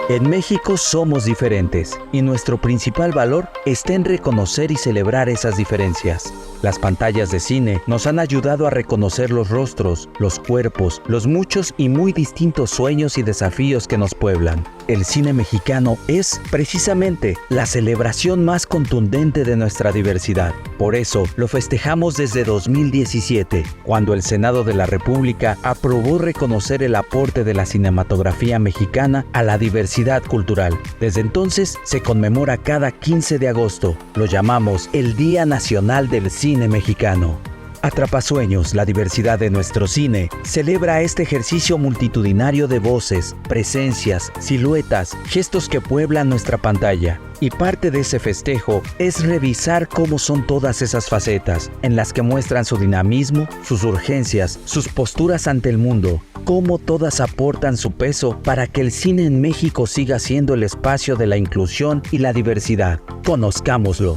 En México somos diferentes y nuestro principal valor está en reconocer y celebrar esas diferencias. Las pantallas de cine nos han ayudado a reconocer los rostros, los cuerpos, los muchos y muy distintos sueños y desafíos que nos pueblan. El cine mexicano es, precisamente, la celebración más contundente de nuestra diversidad. Por eso, lo festejamos desde 2017, cuando el Senado de la República aprobó reconocer el aporte de la cinematografía mexicana a la diversidad cultural. Desde entonces, se conmemora cada 15 de agosto. Lo llamamos el Día Nacional del Cine Mexicano. Atrapasueños, la diversidad de nuestro cine, celebra este ejercicio multitudinario de voces, presencias, siluetas, gestos que pueblan nuestra pantalla. Y parte de ese festejo es revisar cómo son todas esas facetas, en las que muestran su dinamismo, sus urgencias, sus posturas ante el mundo, cómo todas aportan su peso para que el cine en México siga siendo el espacio de la inclusión y la diversidad. Conozcámoslo.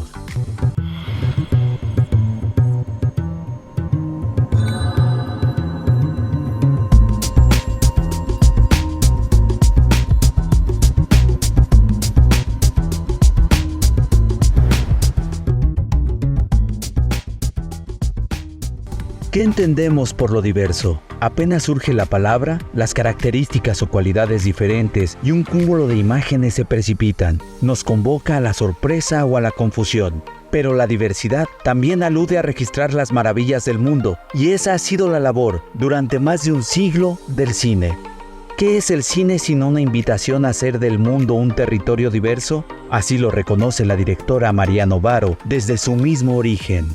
¿Qué entendemos por lo diverso? Apenas surge la palabra, las características o cualidades diferentes y un cúmulo de imágenes se precipitan. Nos convoca a la sorpresa o a la confusión. Pero la diversidad también alude a registrar las maravillas del mundo, y esa ha sido la labor, durante más de un siglo, del cine. ¿Qué es el cine sino una invitación a hacer del mundo un territorio diverso? Así lo reconoce la directora María Novaro desde su mismo origen.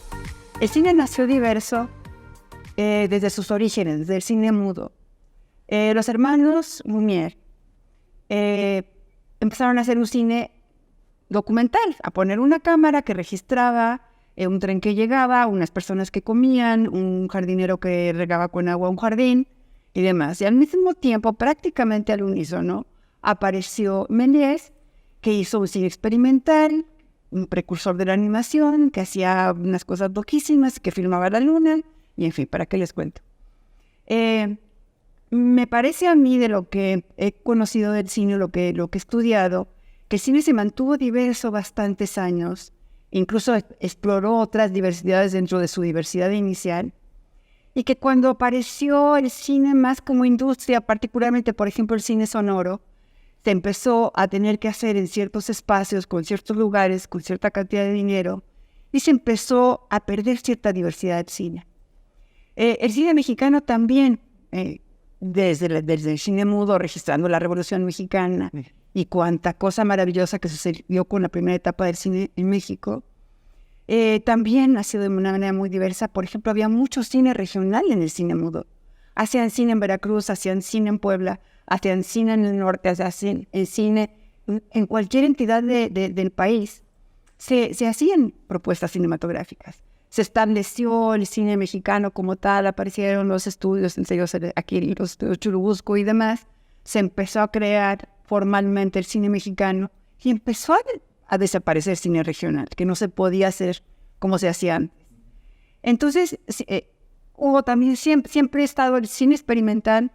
El cine nació diverso desde sus orígenes, desde el cine mudo. Los hermanos Lumière empezaron a hacer un cine documental, a poner una cámara que registraba un tren que llegaba, unas personas que comían, un jardinero que regaba con agua un jardín y demás. Y al mismo tiempo, prácticamente al unísono, apareció Méliès, que hizo un cine experimental, un precursor de la animación, que hacía unas cosas loquísimas, que filmaba la luna. Y en fin, ¿para qué les cuento? Me parece a mí, de lo que he conocido del cine, lo que he estudiado, que el cine se mantuvo diverso bastantes años, incluso exploró otras diversidades dentro de su diversidad inicial, y que cuando apareció el cine más como industria, particularmente, por ejemplo, el cine sonoro, se empezó a tener que hacer en ciertos espacios, con ciertos lugares, con cierta cantidad de dinero, y se empezó a perder cierta diversidad del cine. El cine mexicano también, desde el cine mudo, registrando la Revolución Mexicana y cuánta cosa maravillosa que sucedió con la primera etapa del cine en México, también ha sido de una manera muy diversa. Por ejemplo, había mucho cine regional en el cine mudo. Hacían cine en Veracruz, hacían cine en Puebla, hacían cine en el norte, hacían cine en cualquier entidad del país. Se hacían propuestas cinematográficas. Se estableció el cine mexicano como tal, aparecieron los estudios, aquí los estudios Churubusco y demás. Se empezó a crear formalmente el cine mexicano y empezó a desaparecer el cine regional, que no se podía hacer como se hacía antes. Entonces, hubo también, siempre ha estado el cine experimental,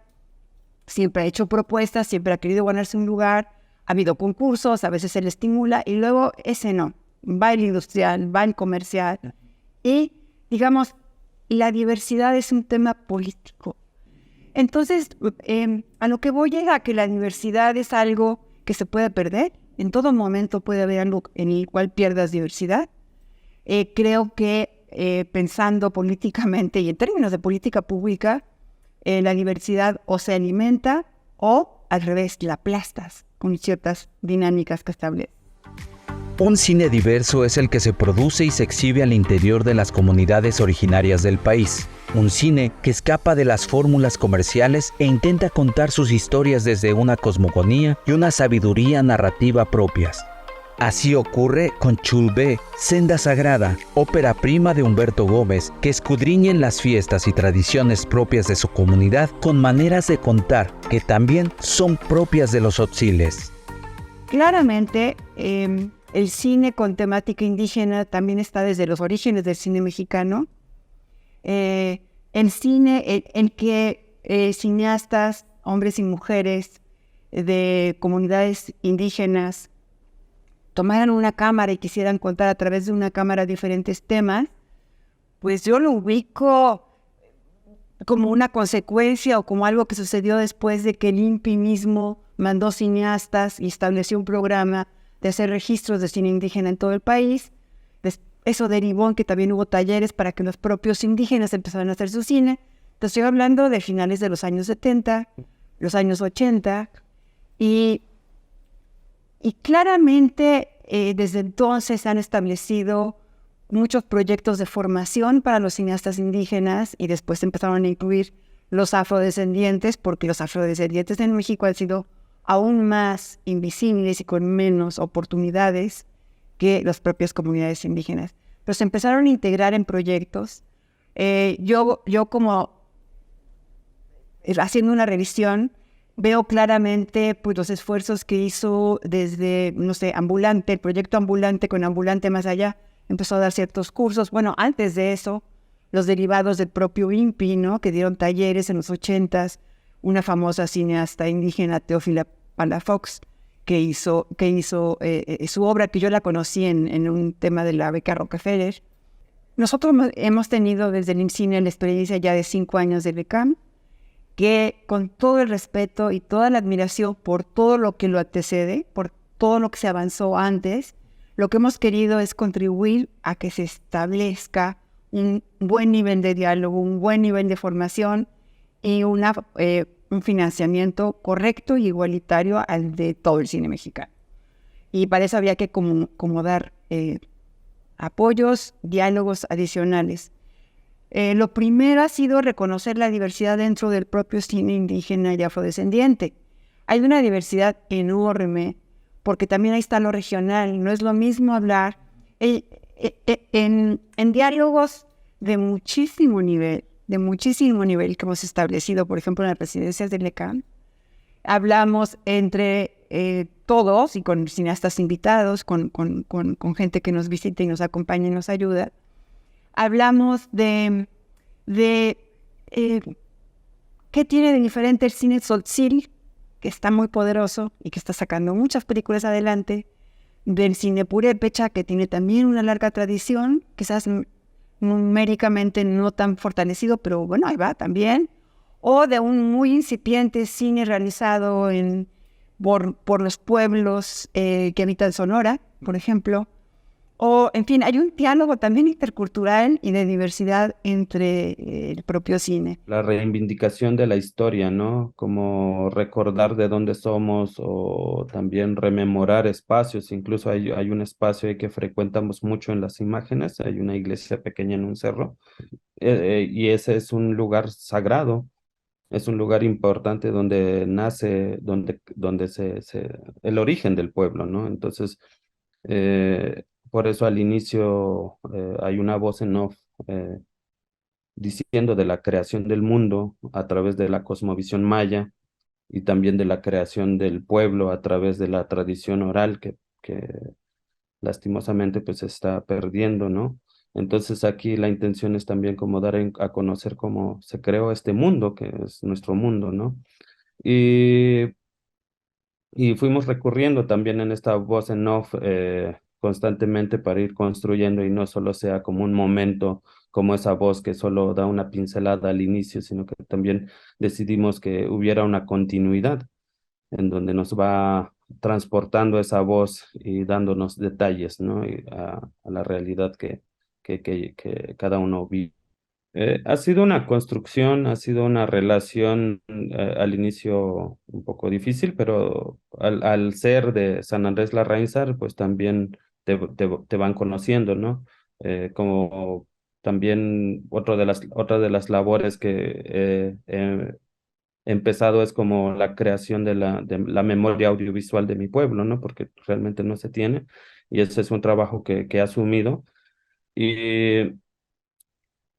siempre ha hecho propuestas, siempre ha querido ganarse un lugar, ha habido concursos, a veces se le estimula, y luego ese no, va el industrial, va el comercial. Y, digamos, la diversidad es un tema político. Entonces, a lo que voy es a que la diversidad es algo que se puede perder. En todo momento puede haber algo en el cual pierdas diversidad. Creo que pensando políticamente y en términos de política pública, la diversidad o se alimenta o, al revés, la aplastas con ciertas dinámicas que estableces. Un cine diverso es el que se produce y se exhibe al interior de las comunidades originarias del país. Un cine que escapa de las fórmulas comerciales e intenta contar sus historias desde una cosmogonía y una sabiduría narrativa propias. Así ocurre con Chulbé, Senda Sagrada, ópera prima de Humberto Gómez, que escudriña en las fiestas y tradiciones propias de su comunidad con maneras de contar que también son propias de los tzotziles. Claramente, el cine con temática indígena también está desde los orígenes del cine mexicano. El cine en que cineastas, hombres y mujeres, de comunidades indígenas tomaran una cámara y quisieran contar a través de una cámara diferentes temas, pues yo lo ubico como una consecuencia o como algo que sucedió después de que el INPI mismo mandó cineastas y estableció un programa de hacer registros de cine indígena en todo el país. Eso derivó en que también hubo talleres para que los propios indígenas empezaran a hacer su cine. Te estoy hablando de finales de los años 70, los años 80, y claramente desde entonces se han establecido muchos proyectos de formación para los cineastas indígenas y después empezaron a incluir los afrodescendientes, porque los afrodescendientes en México han sido aún más invisibles y con menos oportunidades que las propias comunidades indígenas. Pero se empezaron a integrar en proyectos. Yo como haciendo una revisión, veo claramente pues, los esfuerzos que hizo desde, no sé, Ambulante, el proyecto Ambulante con Ambulante Más Allá, empezó a dar ciertos cursos. Bueno, antes de eso, los derivados del propio INPI, ¿no? Que dieron talleres en los 80s, una famosa cineasta indígena, Teófila Palafox, que hizo su obra, que yo la conocí en un tema de la beca Rockefeller. Nosotros hemos tenido desde el INCINE la experiencia ya de 5 años de becam, que con todo el respeto y toda la admiración por todo lo que lo antecede, por todo lo que se avanzó antes, lo que hemos querido es contribuir a que se establezca un buen nivel de diálogo, un buen nivel de formación y un financiamiento correcto y igualitario al de todo el cine mexicano. Y para eso había que como dar apoyos, diálogos adicionales. Lo primero ha sido reconocer la diversidad dentro del propio cine indígena y afrodescendiente. Hay una diversidad enorme, porque también ahí está lo regional. No es lo mismo hablar en diálogos de muchísimo nivel que hemos establecido, por ejemplo, en las residencias del ECAM. Hablamos entre todos y con cineastas invitados, con gente que nos visita y nos acompaña y nos ayuda. Hablamos de qué tiene de diferente el cine Tzotzil, que está muy poderoso y que está sacando muchas películas adelante, del cine purépecha, que tiene también una larga tradición, quizás numéricamente no tan fortalecido, pero bueno, ahí va también, o de un muy incipiente cine realizado por los pueblos que habitan Sonora, por ejemplo. O, en fin, hay un diálogo también intercultural y de diversidad entre el propio cine. La reivindicación de la historia, ¿no? Como recordar de dónde somos o también rememorar espacios. Incluso hay un espacio ahí que frecuentamos mucho en las imágenes. Hay una iglesia pequeña en un cerro y ese es un lugar sagrado. Es un lugar importante donde nace, donde el origen del pueblo, ¿no? Entonces, por eso al inicio hay una voz en off diciendo de la creación del mundo a través de la cosmovisión maya y también de la creación del pueblo a través de la tradición oral que lastimosamente pues se está perdiendo, ¿no? Entonces aquí la intención es también como dar a conocer cómo se creó este mundo, que es nuestro mundo, ¿no? Y y fuimos recurriendo también en esta voz en off constantemente para ir construyendo y no solo sea como un momento, como esa voz que solo da una pincelada al inicio, sino que también decidimos que hubiera una continuidad en donde nos va transportando esa voz y dándonos detalles, ¿no? A la realidad que cada uno vive. Ha sido una construcción, ha sido una relación al inicio un poco difícil, pero al ser de San Andrés Larraínzar, pues también te van conociendo, ¿no? Como también otra de las labores que he empezado es como la creación de la memoria audiovisual de mi pueblo, ¿no? Porque realmente no se tiene, y ese es un trabajo que he asumido. Y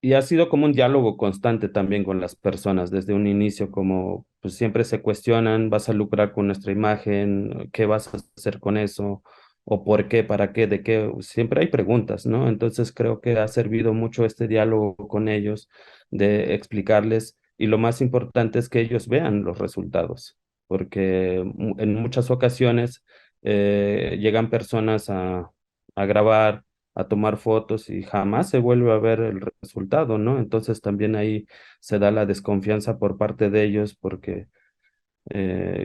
y ha sido como un diálogo constante también con las personas desde un inicio, como pues siempre se cuestionan, ¿vas a lucrar con nuestra imagen? ¿Qué vas a hacer con eso? ¿O por qué? ¿Para qué? ¿De qué? Siempre hay preguntas, ¿no? Entonces creo que ha servido mucho este diálogo con ellos, de explicarles, y lo más importante es que ellos vean los resultados, porque en muchas ocasiones llegan personas a grabar, a tomar fotos y jamás se vuelve a ver el resultado, ¿no? Entonces también ahí se da la desconfianza por parte de ellos porque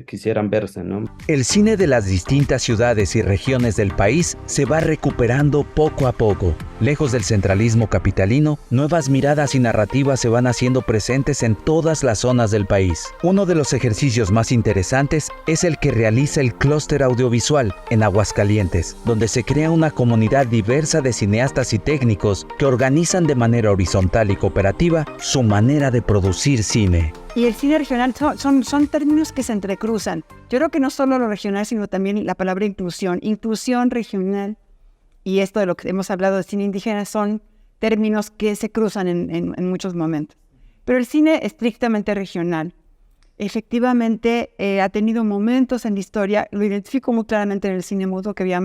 quisieran verse, ¿no? El cine de las distintas ciudades y regiones del país se va recuperando poco a poco. Lejos del centralismo capitalino, nuevas miradas y narrativas se van haciendo presentes en todas las zonas del país. Uno de los ejercicios más interesantes es el que realiza el Clúster Audiovisual en Aguascalientes, donde se crea una comunidad diversa de cineastas y técnicos que organizan de manera horizontal y cooperativa su manera de producir cine. Y el cine regional son términos que se entrecruzan. Yo creo que no solo lo regional, sino también la palabra inclusión. Inclusión regional y esto de lo que hemos hablado de cine indígena son términos que se cruzan en muchos momentos. Pero el cine estrictamente regional, efectivamente ha tenido momentos en la historia, lo identifico muy claramente en el cine mudo, que había,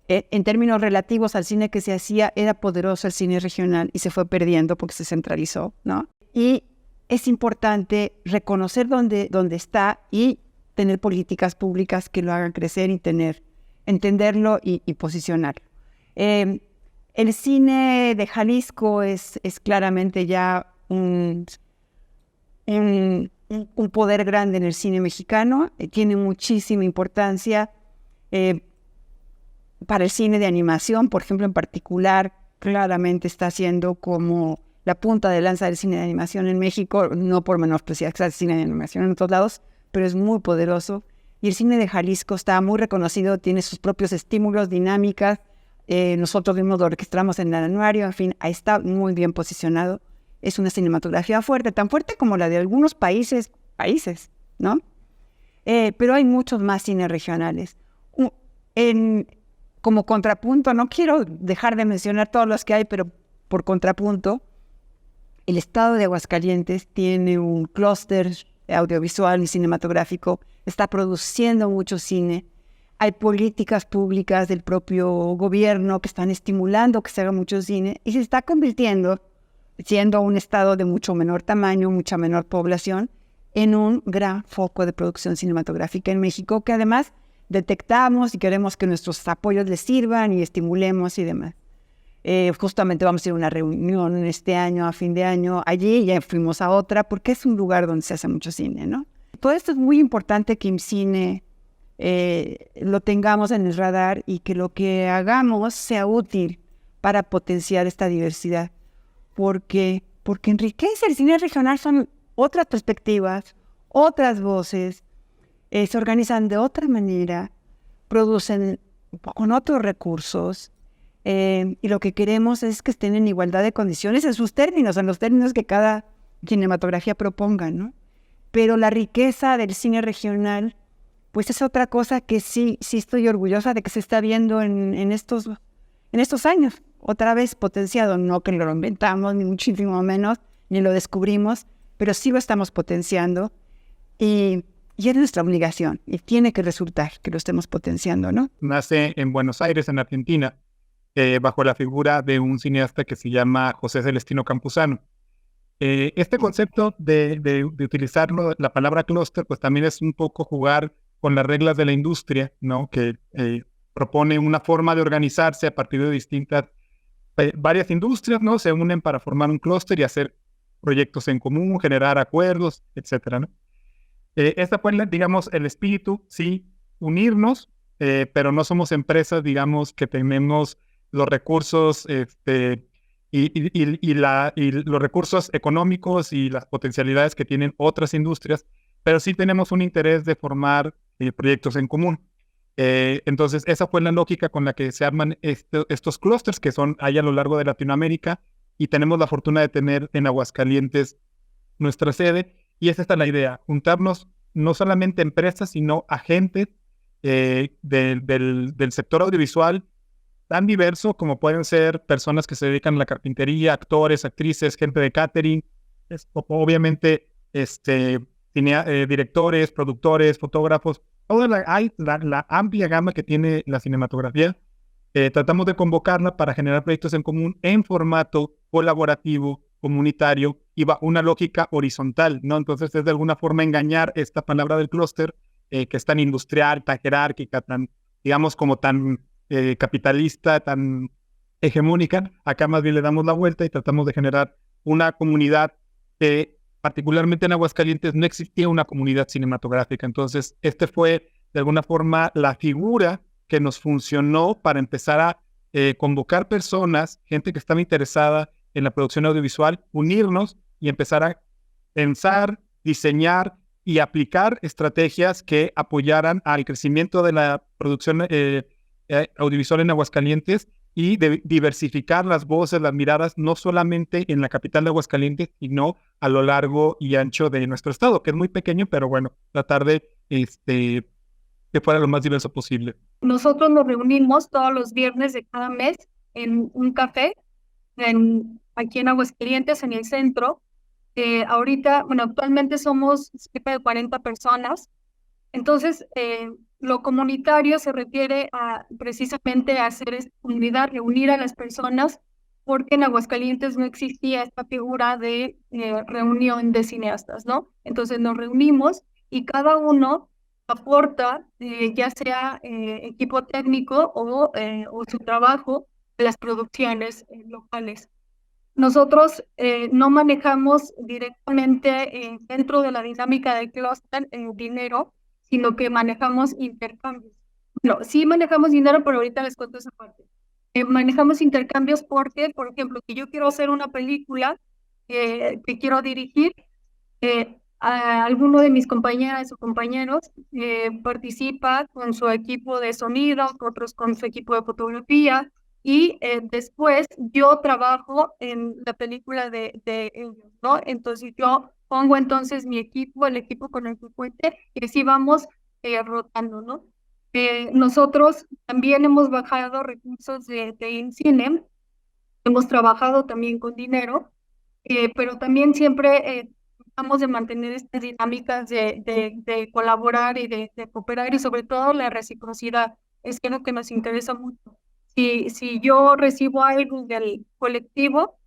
en términos relativos al cine que se hacía, era poderoso el cine regional y se fue perdiendo porque se centralizó, ¿no? Y es importante reconocer dónde está y tener políticas públicas que lo hagan crecer y entenderlo y posicionarlo. El cine de Jalisco es claramente ya un poder grande en el cine mexicano, tiene muchísima importancia para el cine de animación, por ejemplo, en particular, claramente está siendo como la punta de lanza del cine de animación en México, no por menospreciar el cine de animación en otros lados, pero es muy poderoso. Y el cine de Jalisco está muy reconocido, tiene sus propios estímulos, dinámicas. Nosotros mismos lo registramos en el anuario, en fin, ahí está muy bien posicionado. Es una cinematografía fuerte, tan fuerte como la de algunos países, ¿no? Pero hay muchos más cines regionales. Como contrapunto, no quiero dejar de mencionar todos los que hay, pero por contrapunto, el estado de Aguascalientes tiene un clúster audiovisual y cinematográfico, está produciendo mucho cine. Hay políticas públicas del propio gobierno que están estimulando que se haga mucho cine y se está convirtiendo, siendo un estado de mucho menor tamaño, mucha menor población, en un gran foco de producción cinematográfica en México que además detectamos y queremos que nuestros apoyos les sirvan y estimulemos y demás. Justamente vamos a ir a una reunión este año, a fin de año, allí ya fuimos a otra, porque es un lugar donde se hace mucho cine, ¿no? Todo esto es muy importante que IMCINE lo tengamos en el radar y que lo que hagamos sea útil para potenciar esta diversidad, porque enriquece el cine regional, son otras perspectivas, otras voces, se organizan de otra manera, producen con otros recursos, y lo que queremos es que estén en igualdad de condiciones en sus términos, en los términos que cada cinematografía proponga, ¿no? Pero la riqueza del cine regional, pues es otra cosa que sí estoy orgullosa de que se está viendo en estos años, otra vez potenciado, no que lo inventamos, ni muchísimo menos, ni lo descubrimos, pero sí lo estamos potenciando y es nuestra obligación y tiene que resultar que lo estemos potenciando, ¿no? Nace en Buenos Aires, en Argentina, bajo la figura de un cineasta que se llama José Celestino Campuzano. Este concepto de utilizarlo, la palabra clúster, pues también es un poco jugar con las reglas de la industria, ¿no? Que propone una forma de organizarse a partir de distintas, varias industrias, ¿no? Se unen para formar un clúster y hacer proyectos en común, generar acuerdos, etcétera, ¿no? Esta fue, digamos, el espíritu, sí, unirnos, pero no somos empresas, digamos, que tenemos los recursos y los recursos económicos y las potencialidades que tienen otras industrias, pero sí tenemos un interés de formar proyectos en común. Entonces, esa fue la lógica con la que se arman estos clústeres que hay a lo largo de Latinoamérica, y tenemos la fortuna de tener en Aguascalientes nuestra sede, y esa es la idea, juntarnos no solamente empresas, sino agentes del sector audiovisual tan diverso como pueden ser personas que se dedican a la carpintería, actores, actrices, gente de catering, obviamente directores, productores, fotógrafos, toda la amplia gama que tiene la cinematografía. Tratamos de convocarla para generar proyectos en común en formato colaborativo comunitario y bajo una lógica horizontal, ¿no? Entonces es de alguna forma engañar esta palabra del clúster, que es tan industrial, tan jerárquica, tan, digamos, como tan capitalista, tan hegemónica. Acá más bien le damos la vuelta y tratamos de generar una comunidad que, particularmente en Aguascalientes, no existía una comunidad cinematográfica. Entonces, fue de alguna forma la figura que nos funcionó para empezar a convocar personas, gente que estaba interesada en la producción audiovisual, unirnos y empezar a pensar, diseñar y aplicar estrategias que apoyaran al crecimiento de la producción audiovisual en Aguascalientes y de diversificar las voces, las miradas, no solamente en la capital de Aguascalientes, sino a lo largo y ancho de nuestro estado, que es muy pequeño, pero bueno, tratar de que fuera lo más diverso posible. Nosotros nos reunimos todos los viernes de cada mes en un café aquí en Aguascalientes, en el centro. Ahorita, bueno, actualmente somos cerca de 40 personas. Entonces, lo comunitario se refiere a precisamente a hacer esta comunidad, reunir a las personas, porque en Aguascalientes no existía esta figura de reunión de cineastas, ¿no? Entonces nos reunimos y cada uno aporta, ya sea equipo técnico o su trabajo de las producciones locales. Nosotros no manejamos directamente dentro de la dinámica del clúster dinero, sino que manejamos intercambios. No, sí manejamos dinero, pero ahorita les cuento esa parte. Manejamos intercambios porque, por ejemplo, si yo quiero hacer una película que quiero dirigir, a alguno de mis compañeras o compañeros participa con su equipo de sonido, otros con su equipo de fotografía, y después yo trabajo en la película de ellos, ¿no? Entonces yo pongo entonces mi equipo, el equipo con el que cuente, y así vamos rotando, ¿no? Nosotros también hemos bajado recursos de INCINE, hemos trabajado también con dinero, pero también siempre tratamos de mantener estas dinámicas de colaborar y de cooperar, y sobre todo la reciprocidad, es lo que nos interesa mucho. Si yo recibo algo del colectivo,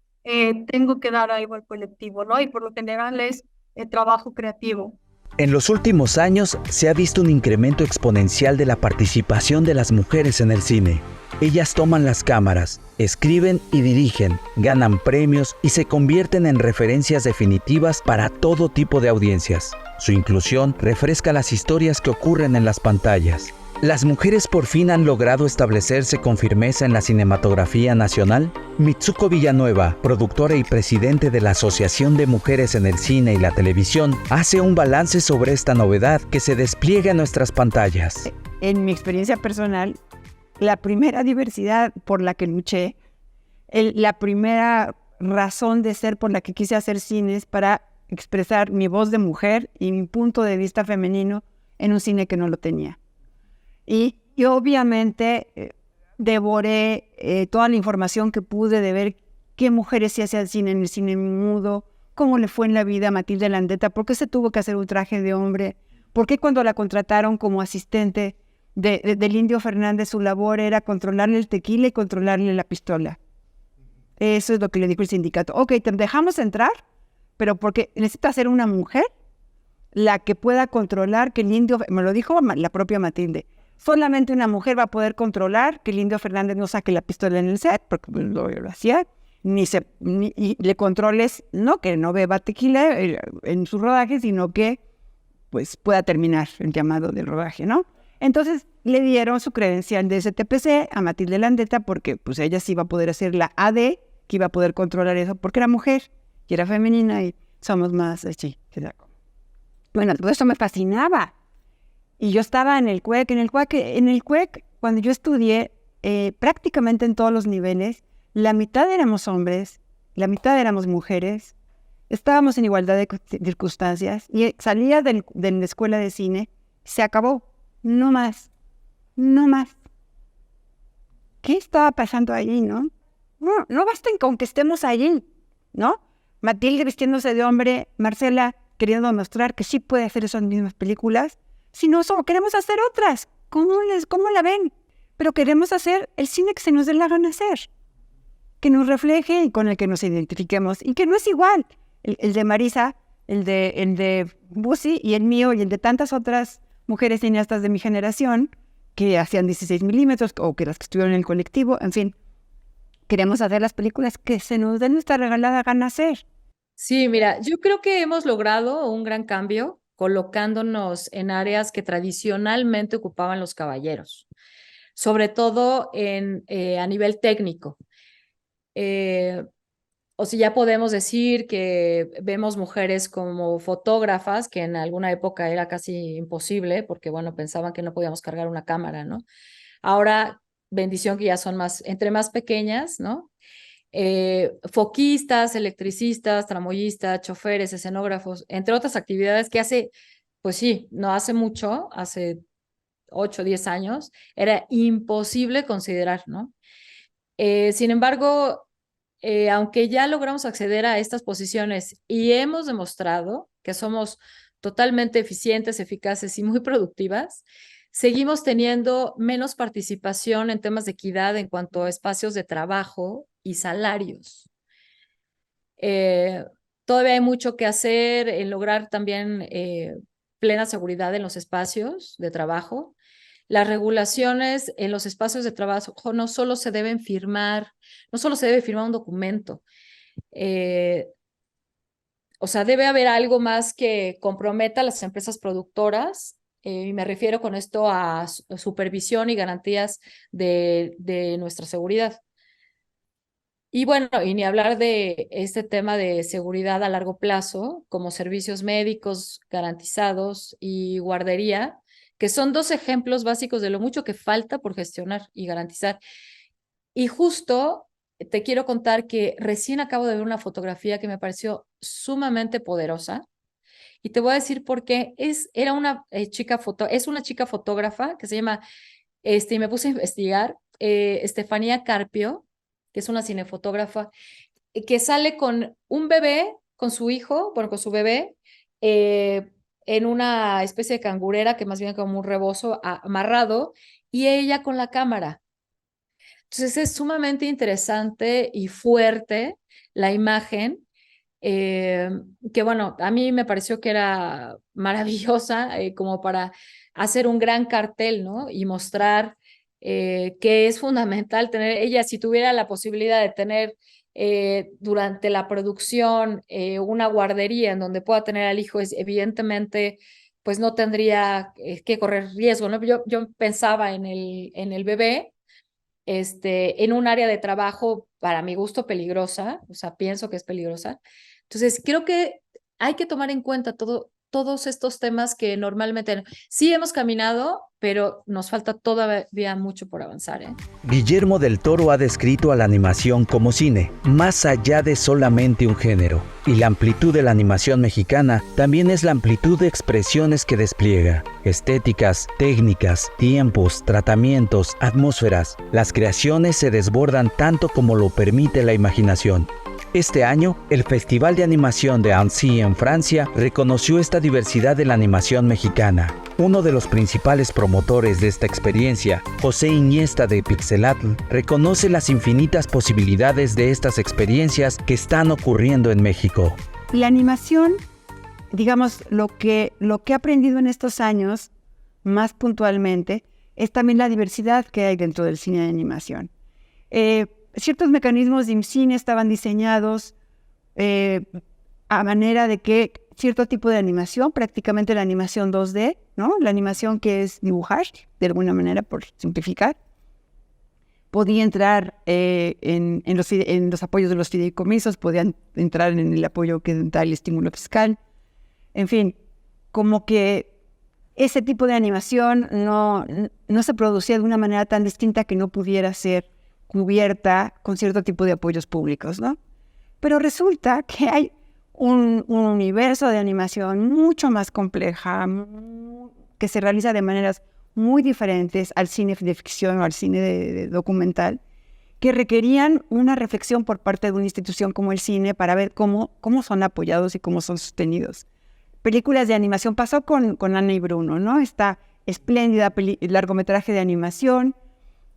tengo que dar algo al colectivo, ¿no? Y por lo general es trabajo creativo. En los últimos años se ha visto un incremento exponencial de la participación de las mujeres en el cine. Ellas toman las cámaras, escriben y dirigen, ganan premios y se convierten en referencias definitivas para todo tipo de audiencias. Su inclusión refresca las historias que ocurren en las pantallas. ¿Las mujeres por fin han logrado establecerse con firmeza en la cinematografía nacional? Mitsuko Villanueva, productora y presidente de la Asociación de Mujeres en el Cine y la Televisión, hace un balance sobre esta novedad que se despliega en nuestras pantallas. En mi experiencia personal, la primera diversidad por la que luché, la primera razón de ser por la que quise hacer cine es para expresar mi voz de mujer y mi punto de vista femenino en un cine que no lo tenía. Y obviamente devoré toda la información que pude de ver qué mujeres se hacían cine en el cine mudo, cómo le fue en la vida a Matilde Landeta, por qué se tuvo que hacer un traje de hombre, por qué cuando la contrataron como asistente del Indio Fernández su labor era controlarle el tequila y controlarle la pistola. Eso es lo que le dijo el sindicato. Ok, te dejamos entrar, pero porque necesita ser una mujer la que pueda controlar que el Indio, me lo dijo la propia Matilde, solamente una mujer va a poder controlar que el Indio Fernández no saque la pistola en el set, porque lo hacía, y le controles, no que no beba tequila en su rodaje, sino que pues pueda terminar el llamado del rodaje, ¿no? Entonces le dieron su credencial de STPC a Matilde Landeta porque pues ella sí iba a poder hacer la AD, que iba a poder controlar eso, porque era mujer y era femenina y somos más así. Bueno, todo eso me fascinaba. Y yo estaba en el CUEC, cuando yo estudié, prácticamente en todos los niveles, la mitad éramos hombres, la mitad éramos mujeres, estábamos en igualdad de circunstancias, y salía de la escuela de cine, se acabó, no más. ¿Qué estaba pasando allí, no? No basta con que estemos allí, ¿no? Matilde vistiéndose de hombre, Marcela queriendo demostrar que sí puede hacer esas mismas películas, sino solo queremos hacer otras. ¿Cómo la ven? Pero queremos hacer el cine que se nos dé la gana hacer. que nos refleje y con el que nos identifiquemos, y que no es igual el de Marisa, el de Busi y el mío y el de tantas otras mujeres cineastas de mi generación que hacían 16 milímetros o que las que estuvieron en el colectivo. En fin, queremos hacer las películas que se nos den nuestra regalada gana hacer. Sí, mira, yo creo que hemos logrado un gran cambio colocándonos en áreas que tradicionalmente ocupaban los caballeros, sobre todo a nivel técnico. O sea, ya podemos decir que vemos mujeres como fotógrafas, que en alguna época era casi imposible, porque bueno, pensaban que no podíamos cargar una cámara, ¿no? Ahora, bendición que ya son entre más pequeñas, ¿no? Foquistas, electricistas, tramoyistas, choferes, escenógrafos, entre otras actividades que pues sí, no hace mucho, hace 8 o 10 años, era imposible considerar, ¿no? Sin embargo, aunque ya logramos acceder a estas posiciones y hemos demostrado que somos totalmente eficientes, eficaces y muy productivas, seguimos teniendo menos participación en temas de equidad en cuanto a espacios de trabajo y salarios. Todavía hay mucho que hacer en lograr también plena seguridad en los espacios de trabajo. Las regulaciones en los espacios de trabajo no solo se debe firmar un documento. O sea, debe haber algo más que comprometa a las empresas productoras, y me refiero con esto a supervisión y garantías de nuestra seguridad. Y bueno, y ni hablar de este tema de seguridad a largo plazo, como servicios médicos garantizados y guardería, que son 2 ejemplos básicos de lo mucho que falta por gestionar y garantizar. Y justo te quiero contar que recién acabo de ver una fotografía que me pareció sumamente poderosa. Y te voy a decir por qué. Es una chica fotógrafa que se llama, y me puse a investigar, Estefanía Carpio, que es una cinefotógrafa, que sale con un bebé, con su hijo, bueno, con su bebé, en una especie de cangurera, que más bien como un rebozo amarrado, y ella con la cámara. Entonces es sumamente interesante y fuerte la imagen, que bueno, a mí me pareció que era maravillosa, como para hacer un gran cartel, ¿no? Y mostrar que es fundamental tener, ella si tuviera la posibilidad de tener durante la producción una guardería en donde pueda tener al hijo, evidentemente pues no tendría que correr riesgo, ¿no? Yo pensaba en el bebé, en un área de trabajo, para mi gusto, peligrosa, o sea, pienso que es peligrosa. Entonces, creo que hay que tomar en cuenta todos estos temas que normalmente sí hemos caminado, pero nos falta todavía mucho por avanzar, ¿eh? Guillermo del Toro ha descrito a la animación como cine, más allá de solamente un género. Y la amplitud de la animación mexicana también es la amplitud de expresiones que despliega. Estéticas, técnicas, tiempos, tratamientos, atmósferas. Las creaciones se desbordan tanto como lo permite la imaginación. Este año, el Festival de Animación de Annecy en Francia reconoció esta diversidad de la animación mexicana. Uno de los principales promotores de esta experiencia, José Iniesta de Pixelatl, reconoce las infinitas posibilidades de estas experiencias que están ocurriendo en México. La animación, digamos, lo que he aprendido en estos años, más puntualmente, es también la diversidad que hay dentro del cine de animación. Ciertos mecanismos de cine estaban diseñados a manera de que cierto tipo de animación, prácticamente la animación 2D, ¿no? La animación que es dibujar, de alguna manera, por simplificar, podía entrar en los apoyos de los fideicomisos, podían entrar en el apoyo que da el estímulo fiscal. En fin, como que ese tipo de animación no se producía de una manera tan distinta que no pudiera ser cubierta con cierto tipo de apoyos públicos, ¿no? Pero resulta que hay un universo de animación mucho más compleja, que se realiza de maneras muy diferentes al cine de ficción o al cine de documental, que requerían una reflexión por parte de una institución como el cine para ver cómo son apoyados y cómo son sostenidos. Películas de animación, pasó con Ana y Bruno, ¿no? Esta espléndida largometraje de animación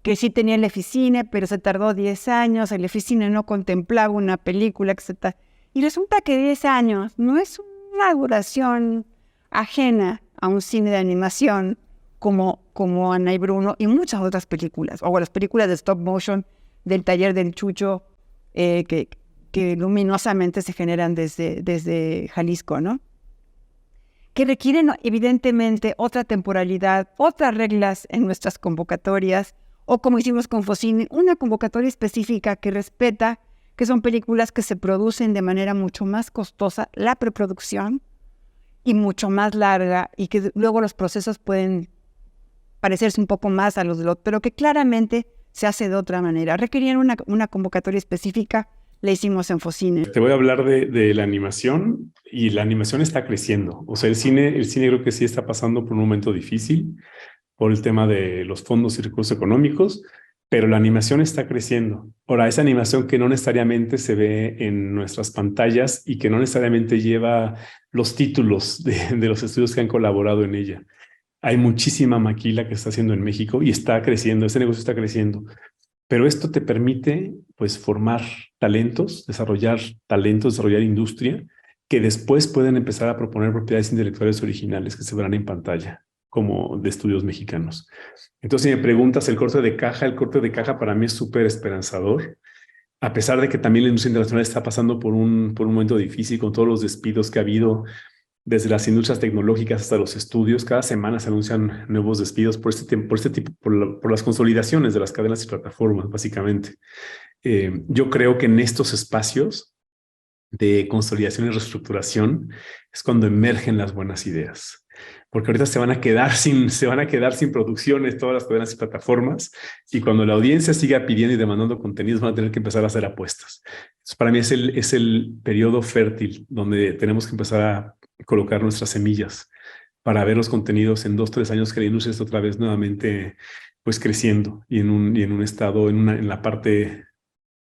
que sí tenía el Eficine, pero se tardó 10 años, el Eficine no contemplaba una película, etc. Y resulta que 10 años no es una duración ajena a un cine de animación como Ana y Bruno y muchas otras películas, o las películas de stop motion del taller del Chucho, que luminosamente se generan desde Jalisco, ¿no? Que requieren evidentemente otra temporalidad, otras reglas en nuestras convocatorias, o como hicimos con Focine, una convocatoria específica que respeta que son películas que se producen de manera mucho más costosa, la preproducción, y mucho más larga, y que luego los procesos pueden parecerse un poco más a los de los, pero que claramente se hace de otra manera. Requerían una convocatoria específica, la hicimos en Focine. Te voy a hablar de la animación, y la animación está creciendo. O sea, el cine creo que sí está pasando por un momento difícil por el tema de los fondos y recursos económicos, pero la animación está creciendo. Ahora, esa animación que no necesariamente se ve en nuestras pantallas y que no necesariamente lleva los títulos de los estudios que han colaborado en ella. Hay muchísima maquila que está haciendo en México y está creciendo, ese negocio está creciendo. Pero esto te permite, pues, formar talentos, desarrollar industria, que después pueden empezar a proponer propiedades intelectuales originales que se verán en pantalla, como de estudios mexicanos. Entonces, si me preguntas el corte de caja para mí es súper esperanzador, a pesar de que también la industria internacional está pasando por un momento difícil con todos los despidos que ha habido, desde las industrias tecnológicas hasta los estudios. Cada semana se anuncian nuevos despidos por las consolidaciones de las cadenas y plataformas, básicamente. Yo creo que en estos espacios de consolidación y reestructuración es cuando emergen las buenas ideas. Porque ahorita se van a quedar sin producciones todas las cadenas y plataformas, y cuando la audiencia siga pidiendo y demandando contenidos van a tener que empezar a hacer apuestas. Entonces, para mí es el periodo fértil donde tenemos que empezar a colocar nuestras semillas para ver los contenidos en 2-3 años que la industria está otra vez nuevamente, pues, creciendo y en un estado, en la parte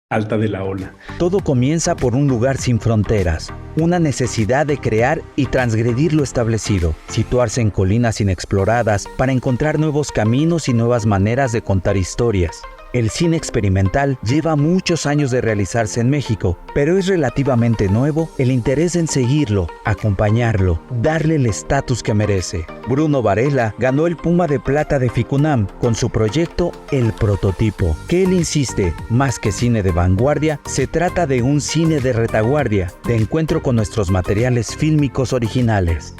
alta de la ola. Todo comienza por un lugar sin fronteras, una necesidad de crear y transgredir lo establecido, situarse en colinas inexploradas para encontrar nuevos caminos y nuevas maneras de contar historias. El cine experimental lleva muchos años de realizarse en México, pero es relativamente nuevo el interés en seguirlo, acompañarlo, darle el estatus que merece. Bruno Varela ganó el Puma de Plata de Ficunam con su proyecto El Prototipo, que él insiste, más que cine de vanguardia, se trata de un cine de retaguardia, de encuentro con nuestros materiales fílmicos originales.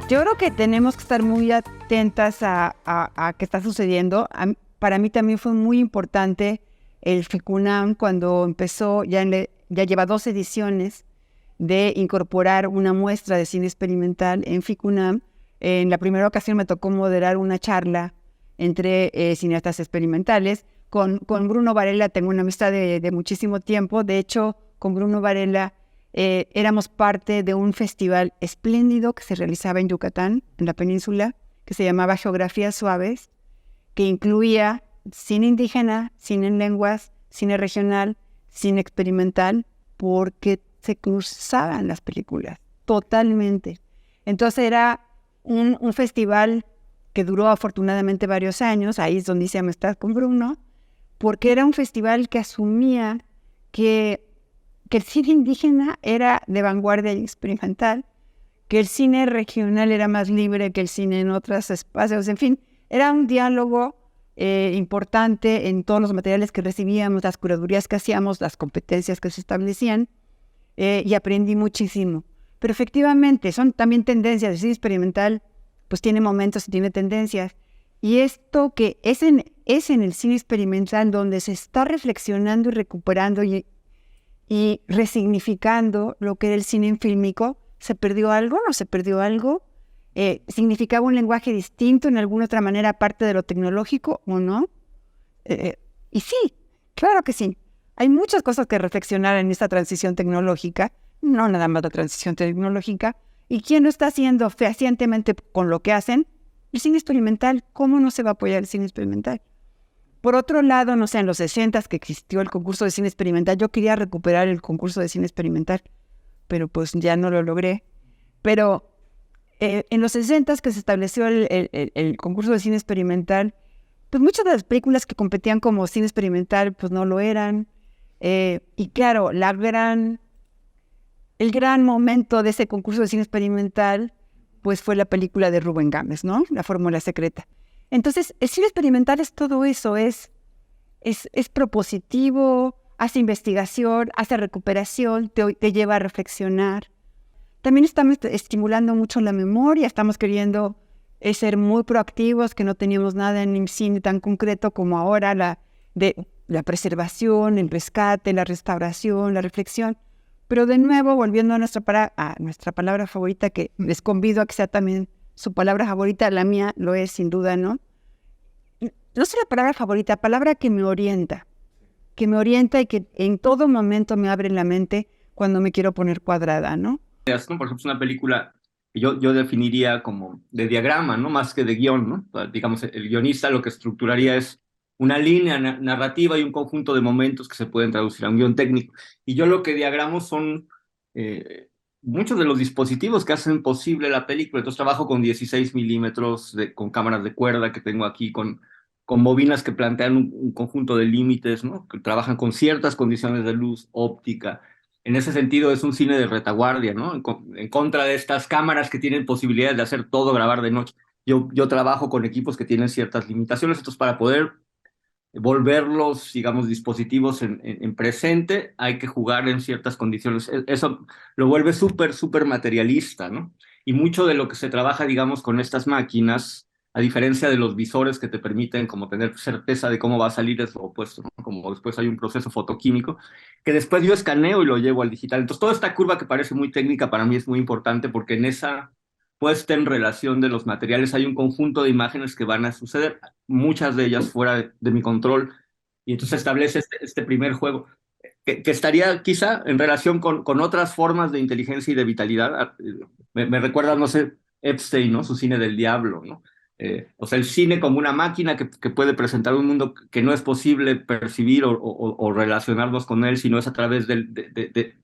Yo creo que tenemos que estar muy atentas a qué está sucediendo. Para mí también fue muy importante el Ficunam cuando empezó, ya lleva 2 ediciones, de incorporar una muestra de cine experimental en Ficunam. En la primera ocasión me tocó moderar una charla entre cineastas experimentales. Con Bruno Varela tengo una amistad de muchísimo tiempo. De hecho, con Bruno Varela éramos parte de un festival espléndido que se realizaba en Yucatán, en la península, que se llamaba Geografías Suaves, que incluía cine indígena, cine en lenguas, cine regional, cine experimental, porque se cruzaban las películas totalmente. Entonces era un festival que duró afortunadamente varios años, ahí es donde hice amistad con Bruno, porque era un festival que asumía que el cine indígena era de vanguardia y experimental, que el cine regional era más libre que el cine en otros espacios, en fin. Era un diálogo importante en todos los materiales que recibíamos, las curadurías que hacíamos, las competencias que se establecían, y aprendí muchísimo. Pero efectivamente son también tendencias. El cine experimental pues tiene momentos y tiene tendencias. Y esto que es en el cine experimental donde se está reflexionando y recuperando y resignificando lo que era el cine fílmico. ¿Se perdió algo? ¿No se perdió algo? ¿Significaba un lenguaje distinto en alguna otra manera aparte de lo tecnológico o no? Y sí, claro que sí. Hay muchas cosas que reflexionar en esta transición tecnológica, no nada más la transición tecnológica. ¿Y quién lo está haciendo fehacientemente con lo que hacen? El cine experimental. ¿Cómo no se va a apoyar el cine experimental? Por otro lado, no sé, en los 60s que existió el concurso de cine experimental, yo quería recuperar el concurso de cine experimental, pero pues ya no lo logré. Pero en los 60s que se estableció el concurso de cine experimental, pues muchas de las películas que competían como cine experimental, pues no lo eran. Y claro, el gran momento de ese concurso de cine experimental, pues fue la película de Rubén Gámez, ¿no? La Fórmula Secreta. Entonces, el cine experimental es todo eso, es propositivo, hace investigación, hace recuperación, te lleva a reflexionar. También estamos estimulando mucho la memoria, estamos queriendo ser muy proactivos, que no teníamos nada en el cine tan concreto como ahora, la preservación, el rescate, la restauración, la reflexión. Pero de nuevo, volviendo a nuestra palabra favorita, que les convido a que sea también su palabra favorita, la mía lo es sin duda, ¿no? No sé la palabra favorita, palabra que me orienta y que en todo momento me abre la mente cuando me quiero poner cuadrada, ¿no? Por ejemplo, es una película que yo definiría como de diagrama, ¿no? Más que de guión, ¿no? Digamos, el guionista lo que estructuraría es una línea narrativa y un conjunto de momentos que se pueden traducir a un guión técnico. Y yo lo que diagramo son muchos de los dispositivos que hacen posible la película. Entonces trabajo con 16 milímetros, con cámaras de cuerda que tengo aquí, con bobinas que plantean un conjunto de límites, ¿no? Que trabajan con ciertas condiciones de luz, óptica. En ese sentido es un cine de retaguardia, ¿no? En contra de estas cámaras que tienen posibilidades de hacer todo, grabar de noche. Yo trabajo con equipos que tienen ciertas limitaciones. Entonces, para poder volverlos, digamos, dispositivos en presente, hay que jugar en ciertas condiciones. Eso lo vuelve súper materialista, ¿no? Y mucho de lo que se trabaja, digamos, con estas máquinas, a diferencia de los visores que te permiten como tener certeza de cómo va a salir, es lo opuesto, ¿no? Como después hay un proceso fotoquímico, que después yo escaneo y lo llevo al digital. Entonces, toda esta curva que parece muy técnica para mí es muy importante porque en esa puesta en relación de los materiales hay un conjunto de imágenes que van a suceder, muchas de ellas fuera de mi control, y entonces establece este primer juego, que estaría quizá en relación con otras formas de inteligencia y de vitalidad. Me recuerda, no sé, Epstein, ¿no? Su cine del diablo, ¿no? O sea, el cine como una máquina que puede presentar un mundo que no es posible percibir o relacionarnos con él, sino es a través de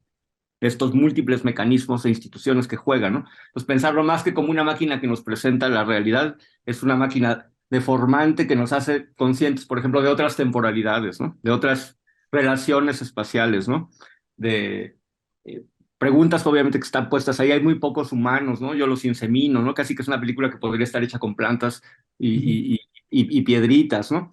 estos múltiples mecanismos e instituciones que juegan, ¿no? Pues pensarlo más que como una máquina que nos presenta la realidad, es una máquina deformante que nos hace conscientes, por ejemplo, de otras temporalidades, ¿no? De otras relaciones espaciales, ¿no? De preguntas obviamente que están puestas ahí. Hay muy pocos humanos, ¿no? Yo los insemino, ¿no? Casi que es una película que podría estar hecha con plantas y piedritas, ¿no?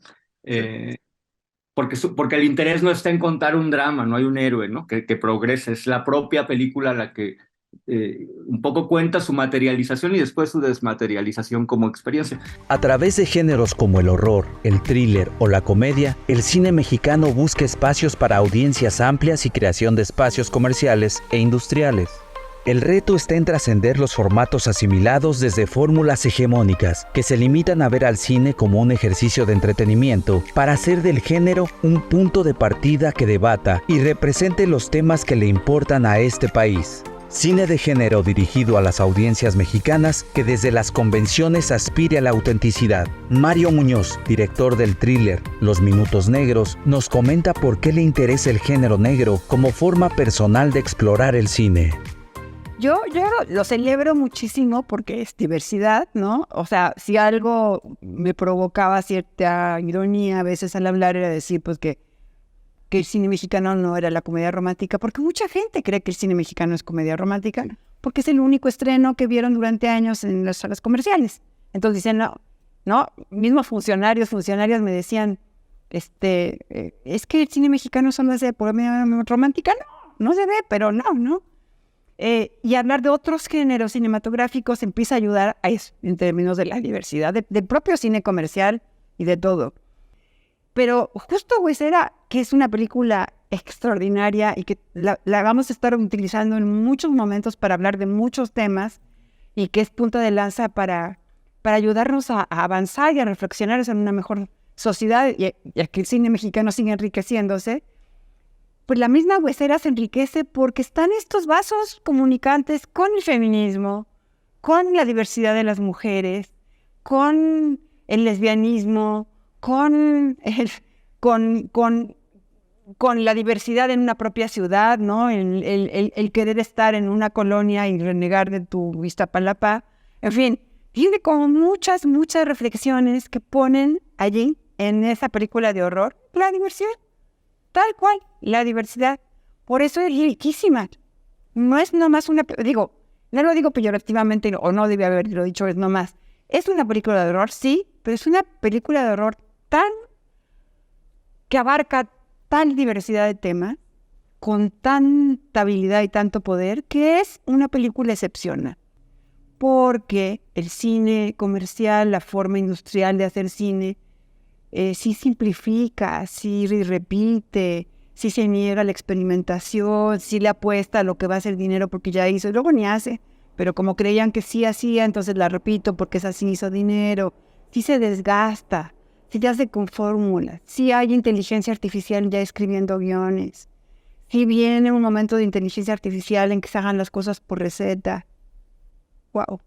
Porque el interés no está en contar un drama, no hay un héroe, ¿no? Que progrese. Es la propia película la que un poco cuenta su materialización y después su desmaterialización como experiencia. A través de géneros como el horror, el thriller o la comedia, el cine mexicano busca espacios para audiencias amplias y creación de espacios comerciales e industriales. El reto está en trascender los formatos asimilados desde fórmulas hegemónicas que se limitan a ver al cine como un ejercicio de entretenimiento para hacer del género un punto de partida que debata y represente los temas que le importan a este país. Cine de género dirigido a las audiencias mexicanas que desde las convenciones aspire a la autenticidad. Mario Muñoz, director del thriller Los Minutos Negros, nos comenta por qué le interesa el género negro como forma personal de explorar el cine. Yo lo celebro muchísimo porque es diversidad, ¿no? O sea, si algo me provocaba cierta ironía a veces al hablar era decir pues que el cine mexicano no era la comedia romántica, porque mucha gente cree que el cine mexicano es comedia romántica, porque es el único estreno que vieron durante años en las salas comerciales. Entonces dicen, no, mismos funcionarias me decían, es que el cine mexicano solo es de comedia romántica, no se ve, pero no. Y hablar de otros géneros cinematográficos empieza a ayudar a eso, en términos de la diversidad, del propio cine comercial y de todo. Pero justo Huesera, que es una película extraordinaria y que la vamos a estar utilizando en muchos momentos para hablar de muchos temas y que es punta de lanza para ayudarnos a avanzar y a reflexionar en una mejor sociedad y a que el cine mexicano siga enriqueciéndose, pues la misma Huesera se enriquece porque están estos vasos comunicantes con el feminismo, con la diversidad de las mujeres, con el lesbianismo, con la diversidad en una propia ciudad, ¿no? El querer estar en una colonia y renegar de tu Iztapalapa. En fin, tiene como muchas reflexiones que ponen allí en esa película de horror? La diversidad. Tal cual, la diversidad. Por eso es riquísima. No es nomás una... no lo digo peyorativamente o no debe haberlo dicho, es nomás. Es una película de horror, sí, pero es una película de horror que abarca tal diversidad de temas, con tanta habilidad y tanto poder, que es una película excepcional. Porque el cine comercial, la forma industrial de hacer cine, sí simplifica, sí repite, sí se niega la experimentación, sí le apuesta a lo que va a ser dinero porque ya hizo, y luego ni hace, pero como creían que sí hacía, entonces la repito porque esa sí hizo dinero, sí se desgasta, sí te hace con fórmulas, sí hay inteligencia artificial ya escribiendo guiones, sí viene un momento de inteligencia artificial en que se hagan las cosas por receta. Wow.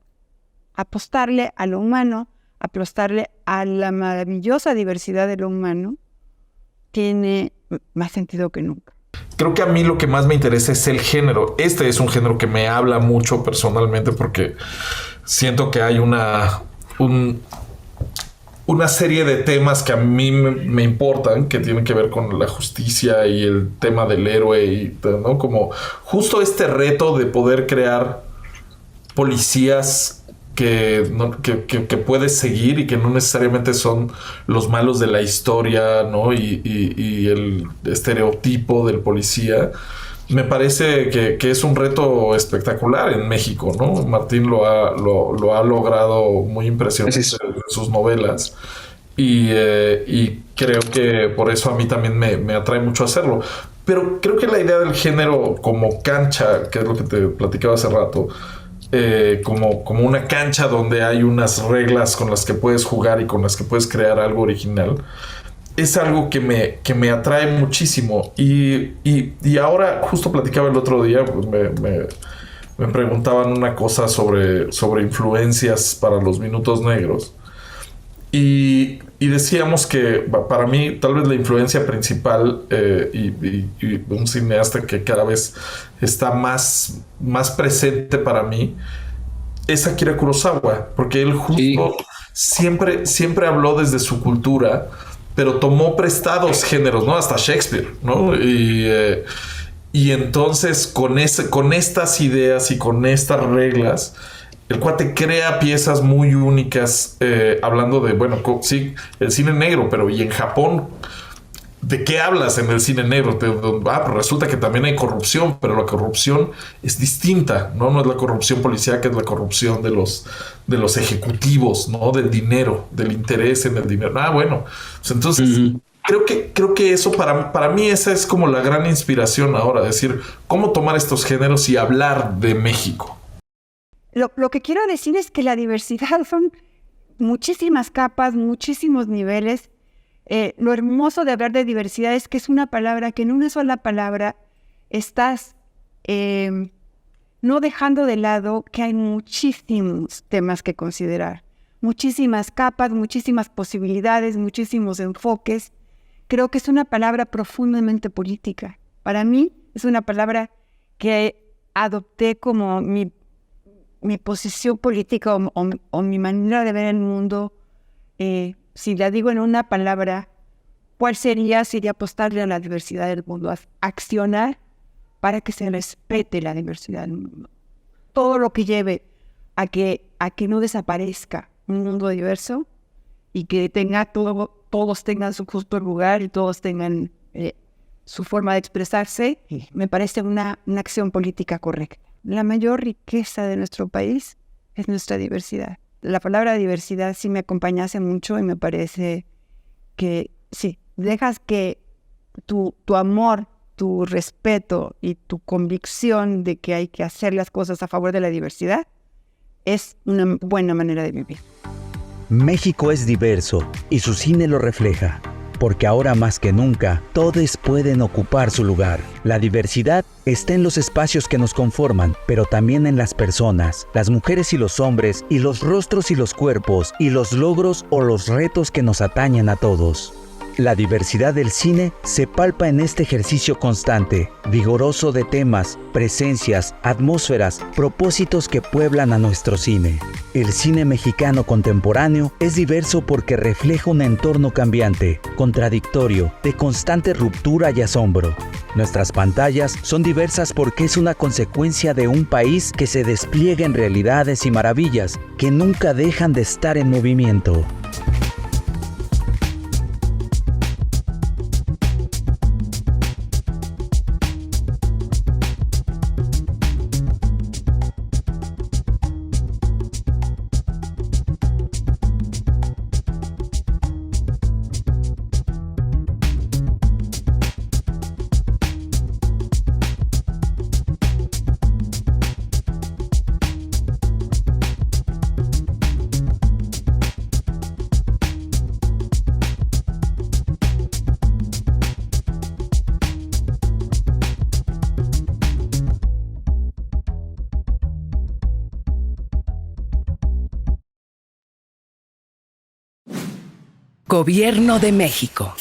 Apostarle a lo humano, apostarle a la maravillosa diversidad de lo humano, tiene más sentido que nunca. Creo que a mí lo que más me interesa es el género. Este es un género que me habla mucho personalmente porque siento que hay una serie de temas que a mí me importan, que tienen que ver con la justicia y el tema del héroe, y, ¿no? Como justo este reto de poder crear policías que puedes seguir y que no necesariamente son los malos de la historia, ¿no? Y el estereotipo del policía. Me parece que es un reto espectacular en México, ¿no? Martín lo ha logrado muy impresionante en sus novelas. Y creo que por eso a mí también me atrae mucho hacerlo. Pero creo que la idea del género como cancha, que es lo que te platicaba hace rato, como una cancha donde hay unas reglas con las que puedes jugar y con las que puedes crear algo original, es algo que me atrae muchísimo. Y ahora, justo platicaba el otro día, pues me preguntaban una cosa sobre influencias para los Minutos Negros. Y decíamos que para mí tal vez la influencia principal y un cineasta que cada vez está más presente para mí es Akira Kurosawa, porque él justo siempre habló desde su cultura, pero tomó prestados géneros, ¿no? Hasta Shakespeare, ¿no? Y entonces con estas ideas y con estas reglas, el cuate crea piezas muy únicas, hablando de, bueno, sí, el cine negro, pero ¿y en Japón? ¿De qué hablas en el cine negro? Pues resulta que también hay corrupción, pero la corrupción es distinta, ¿no? No es la corrupción policíaca, es la corrupción de los ejecutivos, ¿no? Del dinero, del interés en el dinero. Bueno, pues entonces... Uh-huh. Creo que eso para mí esa es como la gran inspiración ahora, decir, cómo tomar estos géneros y hablar de México. Lo que quiero decir es que la diversidad son muchísimas capas, muchísimos niveles. Lo hermoso de hablar de diversidad es que es una palabra que en una sola palabra estás no dejando de lado que hay muchísimos temas que considerar, muchísimas capas, muchísimas posibilidades, muchísimos enfoques. Creo que es una palabra profundamente política. Para mí es una palabra que adopté como mi posición política o mi manera de ver el mundo. Si la digo en una palabra, ¿cuál sería? Sería apostarle a la diversidad del mundo, accionar para que se respete la diversidad del mundo. Todo lo que lleve a que no desaparezca un mundo diverso y que todos tengan su justo lugar y todos tengan su forma de expresarse, me parece una acción política correcta. La mayor riqueza de nuestro país es nuestra diversidad. La palabra diversidad sí me acompaña hace mucho y me parece que sí, dejas que tu amor, tu respeto y tu convicción de que hay que hacer las cosas a favor de la diversidad es una buena manera de vivir. México es diverso y su cine lo refleja, porque ahora más que nunca, todos pueden ocupar su lugar. La diversidad está en los espacios que nos conforman, pero también en las personas, las mujeres y los hombres, y los rostros y los cuerpos, y los logros o los retos que nos atañen a todos. La diversidad del cine se palpa en este ejercicio constante, vigoroso de temas, presencias, atmósferas, propósitos que pueblan a nuestro cine. El cine mexicano contemporáneo es diverso porque refleja un entorno cambiante, contradictorio, de constante ruptura y asombro. Nuestras pantallas son diversas porque es una consecuencia de un país que se despliega en realidades y maravillas que nunca dejan de estar en movimiento. Gobierno de México.